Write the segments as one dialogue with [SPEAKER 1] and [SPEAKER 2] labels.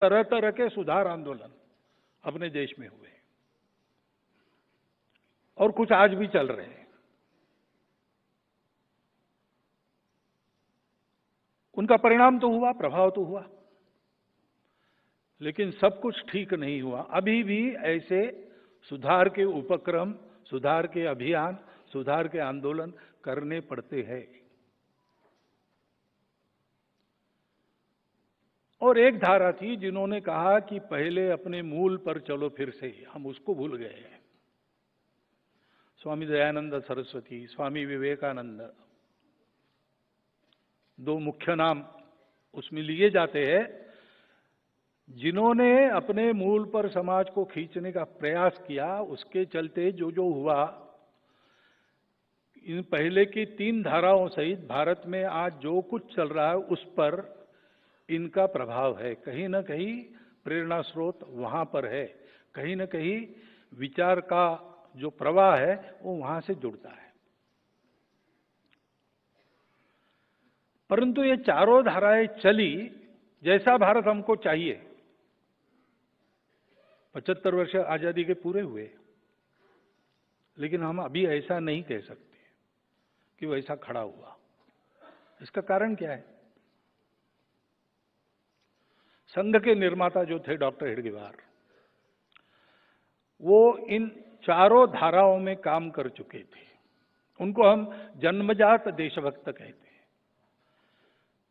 [SPEAKER 1] तरह तरह के सुधार आंदोलन अपने देश में हुए और कुछ आज भी चल रहे हैं। उनका परिणाम तो हुआ, प्रभाव तो हुआ, लेकिन सब कुछ ठीक नहीं हुआ। अभी भी ऐसे सुधार के उपक्रम, सुधार के अभियान, सुधार के आंदोलन करने पड़ते हैं। और एक धारा थी जिन्होंने कहा कि पहले अपने मूल पर चलो, फिर से हम उसको भूल गए हैं। स्वामी दयानंद सरस्वती, स्वामी विवेकानंद, दो मुख्य नाम उसमें लिए जाते हैं, जिन्होंने अपने मूल पर समाज को खींचने का प्रयास किया। उसके चलते जो जो हुआ, इन पहले की 3 धाराओं सहित भारत में आज जो कुछ चल रहा है उस पर इनका प्रभाव है। कहीं ना कहीं प्रेरणा स्रोत वहां पर है, कहीं ना कहीं विचार का जो प्रवाह है वो वहां से जुड़ता है। परंतु ये चारों धाराएं चली जैसा भारत हमको चाहिए। 75 वर्ष आजादी के पूरे हुए, लेकिन हम अभी ऐसा नहीं कह सकते कि वो ऐसा खड़ा हुआ। इसका कारण क्या है? संघ के निर्माता जो थे डॉक्टर हेडगेवार, वो इन चारों धाराओं में काम कर चुके थे। उनको हम जन्मजात देशभक्त कहते हैं,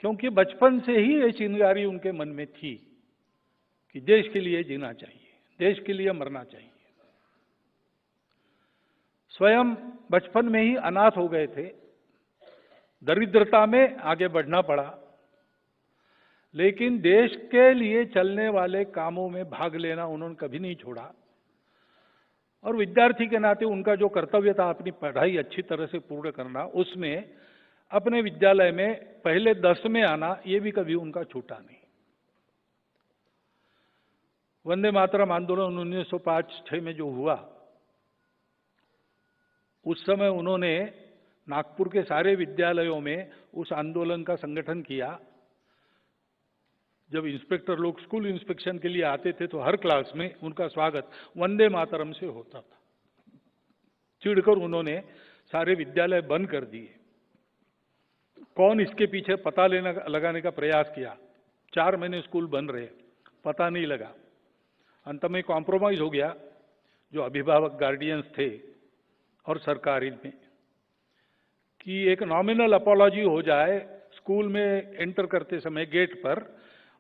[SPEAKER 1] क्योंकि बचपन से ही ये चिंगारी उनके मन में थी कि देश के लिए जीना चाहिए, देश के लिए मरना चाहिए। स्वयं बचपन में ही अनाथ हो गए थे, दरिद्रता में आगे बढ़ना पड़ा, लेकिन देश के लिए चलने वाले कामों में भाग लेना उन्होंने कभी नहीं छोड़ा। और विद्यार्थी के नाते उनका जो कर्तव्य था अपनी पढ़ाई अच्छी तरह से पूर्ण करना, उसमें अपने विद्यालय में पहले 10 में आना, ये भी कभी उनका छूटा नहीं। वंदे मातरम आंदोलन 1905-6 में जो हुआ, उस समय उन्होंने नागपुर के सारे विद्यालयों में उस आंदोलन का संगठन किया। जब इंस्पेक्टर लोग स्कूल इंस्पेक्शन के लिए आते थे तो हर क्लास में उनका स्वागत वंदे मातरम से होता था। चिढ़कर उन्होंने सारे विद्यालय बंद कर दिए। कौन इसके पीछे पता लगाने का प्रयास किया। 4 महीने स्कूल बंद रहे, पता नहीं लगा। अंत में कॉम्प्रोमाइज हो गया जो अभिभावक गार्डियंस थे और सरकार में, कि एक नॉमिनल अपॉलॉजी हो जाए स्कूल में एंटर करते समय गेट पर,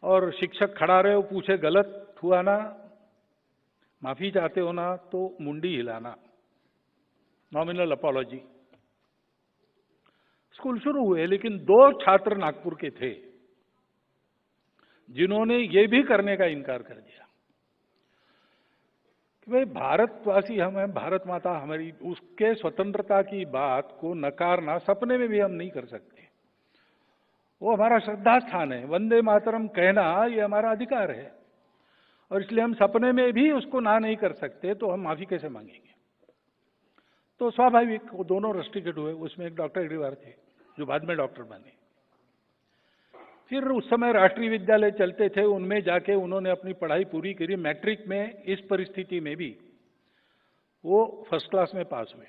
[SPEAKER 1] और शिक्षक खड़ा रहे, वो पूछे गलत हुआ ना, माफी चाहते हो ना, तो मुंडी हिलाना, नॉमिनल अपॉलॉजी। स्कूल शुरू हुए, लेकिन 2 छात्र नागपुर के थे जिन्होंने ये भी करने का इनकार कर दिया कि भाई भारतवासी हम हैं, भारत माता हमारी, उसके स्वतंत्रता की बात को नकारना सपने में भी हम नहीं कर सकते। वो हमारा श्रद्धा स्थान है। वंदे मातरम कहना ये हमारा अधिकार है, और इसलिए हम सपने में भी उसको ना नहीं कर सकते, तो हम माफी कैसे मांगेंगे? तो स्वाभाविक वो दोनों रस्टिकेट हुए। उसमें एक डॉक्टर हेडगेवार थे जो बाद में डॉक्टर बने। फिर उस समय राष्ट्रीय विद्यालय चलते थे, उनमें जाके उन्होंने अपनी पढ़ाई पूरी करी। मैट्रिक में इस परिस्थिति में भी वो फर्स्ट क्लास में पास हुए।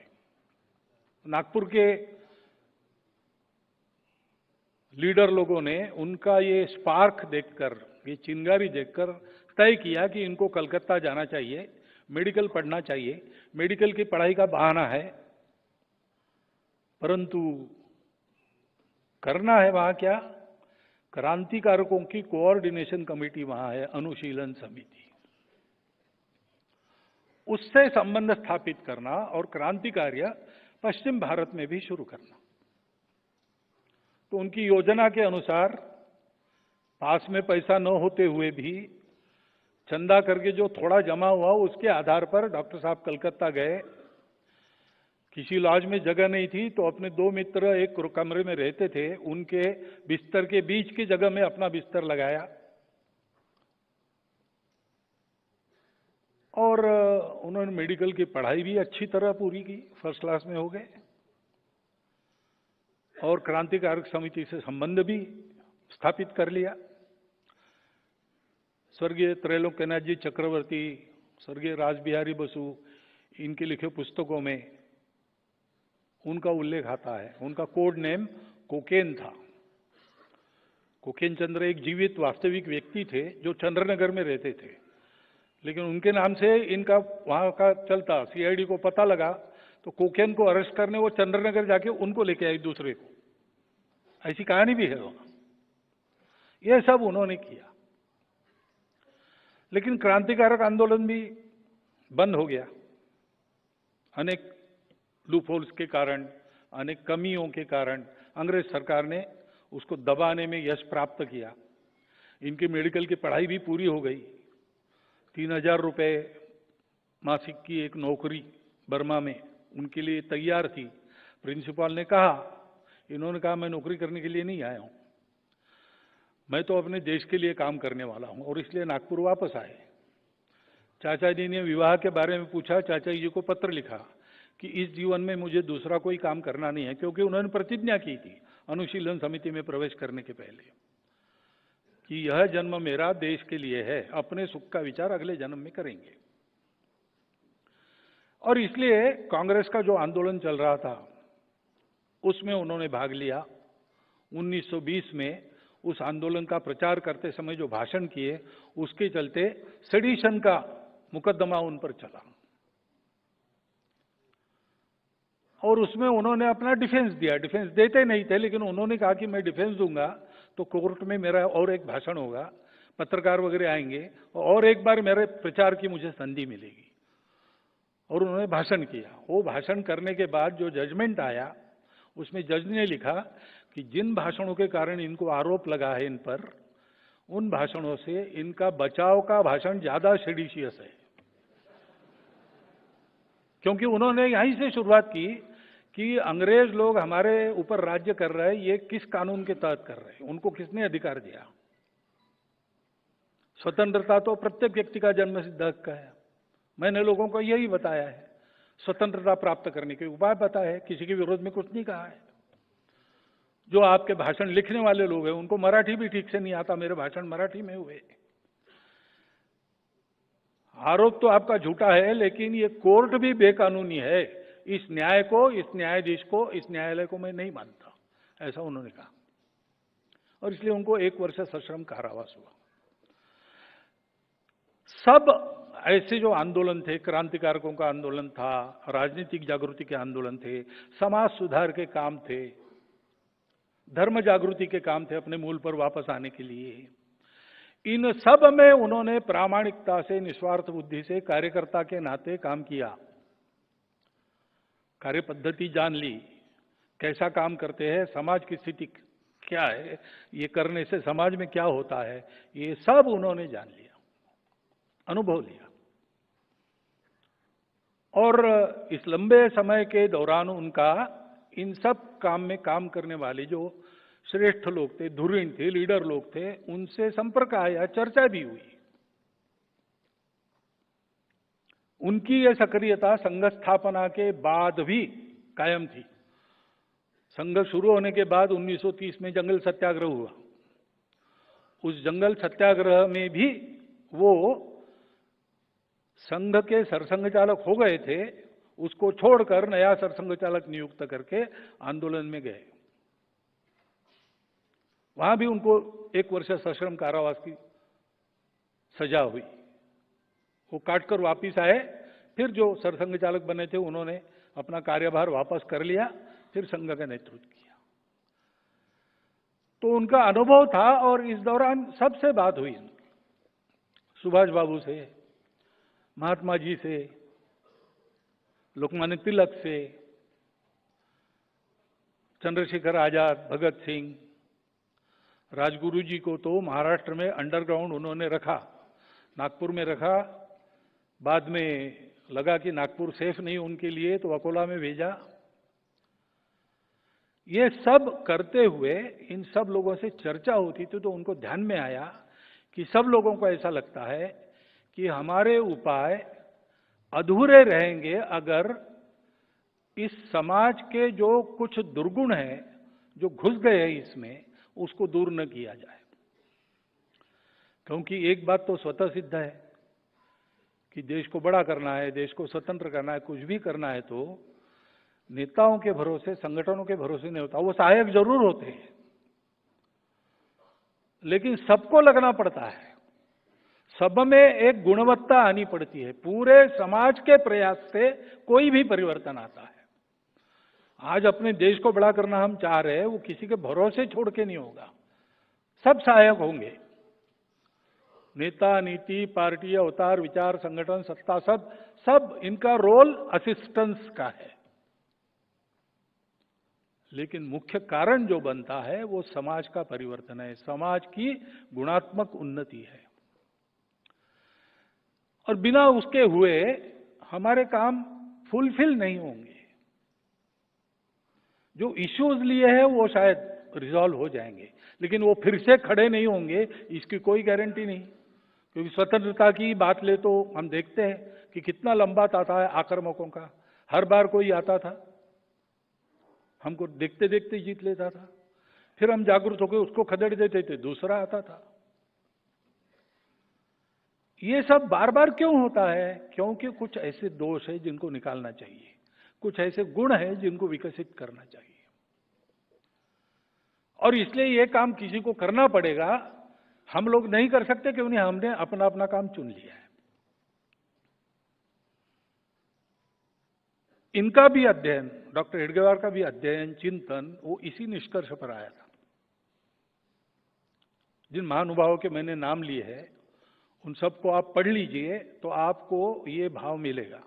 [SPEAKER 1] नागपुर के लीडर लोगों ने उनका ये स्पार्क देखकर, ये चिंगारी देखकर तय किया कि इनको कलकत्ता जाना चाहिए, मेडिकल पढ़ना चाहिए। मेडिकल की पढ़ाई का बहाना है, परंतु करना है वहां क्या? क्रांतिकारकों की कोऑर्डिनेशन कमेटी वहां है, अनुशीलन समिति, उससे संबंध स्थापित करना और क्रांति कार्य पश्चिम भारत में भी शुरू करना। तो उनकी योजना के अनुसार पास में पैसा न होते हुए भी चंदा करके जो थोड़ा जमा हुआ उसके आधार पर डॉक्टर साहब कलकत्ता गए। किसी लॉज में जगह नहीं थी, तो अपने 2 मित्र एक कमरे में रहते थे, उनके बिस्तर के बीच की जगह में अपना बिस्तर लगाया और उन्होंने मेडिकल की पढ़ाई भी अच्छी तरह पूरी की, फर्स्ट क्लास में हो गए, और क्रांतिकारक समिति से संबंध भी स्थापित कर लिया। स्वर्गीय त्रैलोक्यनाथ जी चक्रवर्ती, स्वर्गीय रासबिहारी बसु, इनके लिखे पुस्तकों में उनका उल्लेख आता है। उनका कोड नेम कोकेन था। कोकेन चंद्र एक जीवित वास्तविक व्यक्ति थे जो चंद्रनगर में रहते थे, लेकिन उनके नाम से इनका वहां का चलता। सीआईडी को पता लगा तो कोकेन को अरेस्ट करने वो चंद्रनगर जाके उनको लेके आई दूसरे को। ऐसी कहानी भी है वहां। यह सब उन्होंने किया, लेकिन क्रांतिकारक आंदोलन भी बंद हो गया अनेक लूपहोल्स के कारण, अनेक कमियों के कारण। अंग्रेज सरकार ने उसको दबाने में यश प्राप्त किया। इनकी मेडिकल की पढ़ाई भी पूरी हो गई। 3000 रुपए मासिक की एक नौकरी बर्मा में उनके लिए तैयार थी। प्रिंसिपल ने कहा, इन्होंने कहा मैं नौकरी करने के लिए नहीं आया हूं, मैं तो अपने देश के लिए काम करने वाला हूं, और इसलिए नागपुर वापस आए। चाचा जी ने विवाह के बारे में पूछा। चाचा जी को पत्र लिखा कि इस जीवन में मुझे दूसरा कोई काम करना नहीं है, क्योंकि उन्होंने प्रतिज्ञा की थी अनुशीलन समिति में प्रवेश करने के पहले कि यह जन्म मेरा देश के लिए है, अपने सुख का विचार अगले जन्म में करेंगे। और इसलिए कांग्रेस का जो आंदोलन चल रहा था उसमें उन्होंने भाग लिया। 1920 में उस आंदोलन का प्रचार करते समय जो भाषण किए, उसके चलते सेडिशन का मुकदमा उन पर चला, और उसमें उन्होंने अपना डिफेंस दिया। डिफेंस देते नहीं थे, लेकिन उन्होंने कहा कि मैं डिफेंस दूंगा तो कोर्ट में मेरा और एक भाषण होगा, पत्रकार वगैरह आएंगे, और एक बार मेरे प्रचार की मुझे संधि मिलेगी। और उन्होंने भाषण किया। वो भाषण करने के बाद जो जजमेंट आया, उसमें जज ने लिखा कि जिन भाषणों के कारण इनको आरोप लगा है इन पर, उन भाषणों से इनका बचाव का भाषण ज्यादा सेडिशियस है। क्योंकि उन्होंने यहीं से शुरुआत की कि अंग्रेज लोग हमारे ऊपर राज्य कर रहे हैं, ये किस कानून के तहत कर रहे हैं, उनको किसने अधिकार दिया। स्वतंत्रता तो प्रत्येक व्यक्ति का जन्मसिद्ध हक है। मैंने लोगों को यही बताया है, स्वतंत्रता प्राप्त करने के उपाय बताए हैं, किसी के विरोध में कुछ नहीं कहा है। जो आपके भाषण लिखने वाले लोग हैं, उनको मराठी भी ठीक से नहीं आता, मेरे भाषण मराठी में हुए। आरोप तो आपका झूठा है, लेकिन ये कोर्ट भी बेकानूनी है। इस न्याय को, इस न्यायाधीश को, इस न्यायालय को मैं नहीं मानता, ऐसा उन्होंने कहा। और इसलिए उनको 1 वर्ष सश्रम कारावास हुआ। सब ऐसे जो आंदोलन थे, क्रांतिकारकों का आंदोलन था, राजनीतिक जागृति के आंदोलन थे, समाज सुधार के काम थे, धर्म जागृति के काम थे, अपने मूल पर वापस आने के लिए, इन सब में उन्होंने प्रामाणिकता से, निस्वार्थ बुद्धि से, कार्यकर्ता के नाते काम किया। कार्य पद्धति जान ली, कैसा काम करते हैं, समाज की स्थिति क्या है, ये करने से समाज में क्या होता है, ये सब उन्होंने जान लिया, अनुभव लिया। और इस लंबे समय के दौरान उनका इन सब काम में काम करने वाले जो श्रेष्ठ लोग थे, धुरीण थे, लीडर लोग थे, उनसे संपर्क आया, चर्चा भी हुई। उनकी यह सक्रियता संघ स्थापना के बाद भी कायम थी। संघ शुरू होने के बाद 1930 में जंगल सत्याग्रह हुआ। उस जंगल सत्याग्रह में भी वो संघ के सरसंघ चालक हो गए थे, उसको छोड़कर नया सरसंघ चालक नियुक्त करके आंदोलन में गए। वहां भी उनको 1 वर्ष सश्रम कारावास की सजा हुई। वो काटकर वापिस आए, फिर जो सरसंघ चालक बने थे उन्होंने अपना कार्यभार वापस कर लिया, फिर संघ का नेतृत्व किया। तो उनका अनुभव था, और इस दौरान सबसे बात हुई, सुभाष बाबू से, महात्मा जी से, लोकमान्य तिलक से, चंद्रशेखर आजाद, भगत सिंह, राजगुरु जी को तो महाराष्ट्र में अंडरग्राउंड उन्होंने रखा, नागपुर में रखा। बाद में लगा कि नागपुर सेफ नहीं उनके लिए, तो अकोला में भेजा। ये सब करते हुए इन सब लोगों से चर्चा होती थी, तो उनको ध्यान में आया कि सब लोगों को ऐसा लगता है कि हमारे उपाय अधूरे रहेंगे अगर इस समाज के जो कुछ दुर्गुण हैं, जो घुस गए हैं इसमें, उसको दूर न किया जाए। क्योंकि एक बात तो स्वतः सिद्ध है कि देश को बड़ा करना है, देश को स्वतंत्र करना है, कुछ भी करना है तो नेताओं के भरोसे, संगठनों के भरोसे नहीं होता। वो सहायक जरूर होते हैं, लेकिन सबको लगना पड़ता है, सब में एक गुणवत्ता आनी पड़ती है। पूरे समाज के प्रयास से कोई भी परिवर्तन आता है। आज अपने देश को बड़ा करना हम चाह रहे हैं, वो किसी के भरोसे छोड़ के नहीं होगा, सब सहायक होंगे। नेता, नीति, पार्टी, अवतार, विचार, संगठन, सत्ता, सब इनका रोल असिस्टेंस का है, लेकिन मुख्य कारण जो बनता है वो समाज का परिवर्तन है, समाज की गुणात्मक उन्नति है। और बिना उसके हुए हमारे काम फुलफिल नहीं होंगे। जो इश्यूज लिए हैं वो शायद रिजॉल्व हो जाएंगे, लेकिन वो फिर से खड़े नहीं होंगे, इसकी कोई गारंटी नहीं। क्योंकि स्वतंत्रता की बात ले तो हम देखते हैं कि कितना लंबा ताता है आक्रामकों का। हर बार कोई आता था, हमको देखते देखते जीत लेता था, फिर हम जागरूक होकर उसको खदेड़ देते थे, दूसरा आता था। ये सब बार बार क्यों होता है? क्योंकि कुछ ऐसे दोष है जिनको निकालना चाहिए, कुछ ऐसे गुण है जिनको विकसित करना चाहिए, और इसलिए ये काम किसी को करना पड़ेगा। हम लोग नहीं कर सकते क्योंकि हमने अपना अपना काम चुन लिया है। इनका भी अध्ययन, डॉक्टर हेडगेवार का भी अध्ययन, चिंतन, वो इसी निष्कर्ष पर आया था। जिन महानुभावों के मैंने नाम लिए हैं उन सबको आप पढ़ लीजिए तो आपको ये भाव मिलेगा।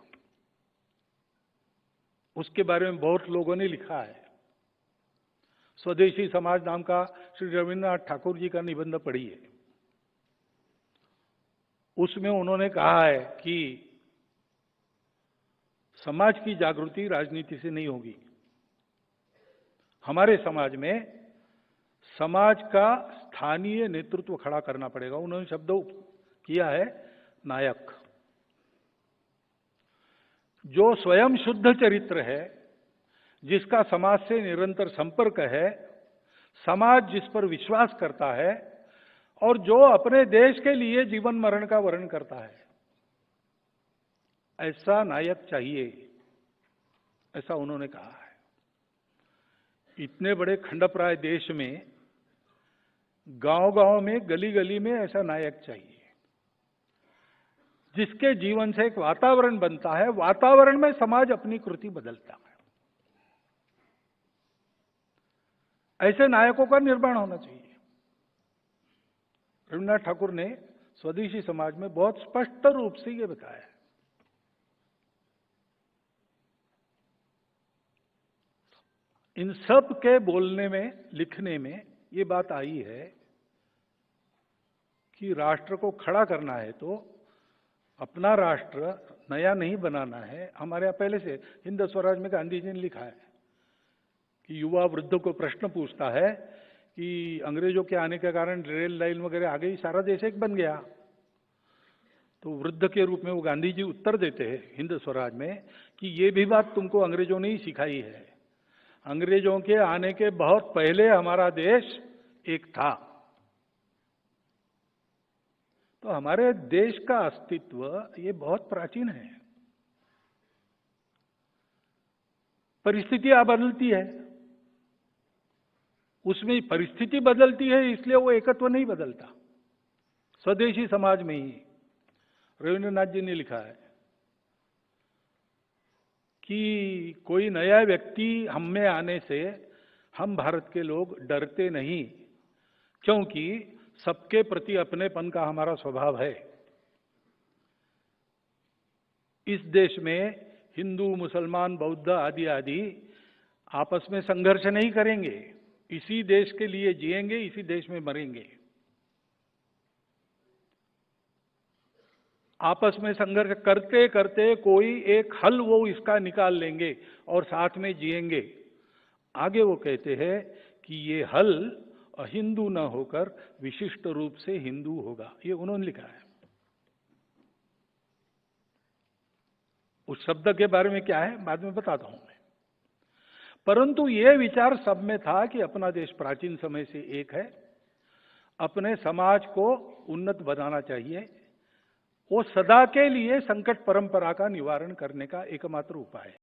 [SPEAKER 1] उसके बारे में बहुत लोगों ने लिखा है। स्वदेशी समाज नाम का श्री रविन्द्रनाथ ठाकुर जी का निबंध पढ़िए। उसमें उन्होंने कहा है कि समाज की जागृति राजनीति से नहीं होगी। हमारे समाज में समाज का स्थानीय नेतृत्व खड़ा करना पड़ेगा। उन्होंने शब्द किया है नायक। जो स्वयं शुद्ध चरित्र है, जिसका समाज से निरंतर संपर्क है, समाज जिस पर विश्वास करता है, और जो अपने देश के लिए जीवन मरण का वर्ण करता है, ऐसा नायक चाहिए, ऐसा उन्होंने कहा है। इतने बड़े खंडप्राय देश में गांव-गांव में, गली-गली में ऐसा नायक चाहिए, जिसके जीवन से एक वातावरण बनता है, वातावरण में समाज अपनी कृति बदलता है। ऐसे नायकों का निर्माण होना चाहिए। रविन्द्रनाथ ठाकुर ने स्वदेशी समाज में बहुत स्पष्ट रूप से ये बताया है। इन सब के बोलने में, लिखने में ये बात आई है कि राष्ट्र को खड़ा करना है तो अपना राष्ट्र नया नहीं बनाना है। हमारे यहाँ पहले से हिंद स्वराज में गांधी जी ने लिखा है कि युवा वृद्ध को प्रश्न पूछता है कि अंग्रेजों के आने के कारण रेल लाइन वगैरह आ गई, सारा देश एक बन गया। तो वृद्ध के रूप में वो गांधी जी उत्तर देते हैं हिंद स्वराज में कि ये भी बात तुमको अंग्रेजों ने ही सिखाई है। अंग्रेजों के आने के बहुत पहले हमारा देश एक था। तो हमारे देश का अस्तित्व ये बहुत प्राचीन है। परिस्थितियां बदलती है, उसमें परिस्थिति बदलती है, इसलिए वो एकत्व नहीं बदलता। स्वदेशी समाज में ही रविन्द्रनाथ जी ने लिखा है कि कोई नया व्यक्ति हम में आने से हम भारत के लोग डरते नहीं, क्योंकि सबके प्रति अपनेपन का हमारा स्वभाव है। इस देश में हिंदू, मुसलमान, बौद्ध आदि आदि आपस में संघर्ष नहीं करेंगे, इसी देश के लिए जिएंगे, इसी देश में मरेंगे। आपस में संघर्ष करते करते कोई एक हल वो इसका निकाल लेंगे और साथ में जिएंगे। आगे वो कहते हैं कि ये हल अहिंदू न होकर विशिष्ट रूप से हिंदू होगा। ये उन्होंने लिखा है। उस शब्द के बारे में क्या है बाद में बताता हूं मैं। परंतु ये विचार सब में था कि अपना देश प्राचीन समय से एक है, अपने समाज को उन्नत बनाना चाहिए। वो सदा के लिए संकट परंपरा का निवारण करने का एकमात्र उपाय है।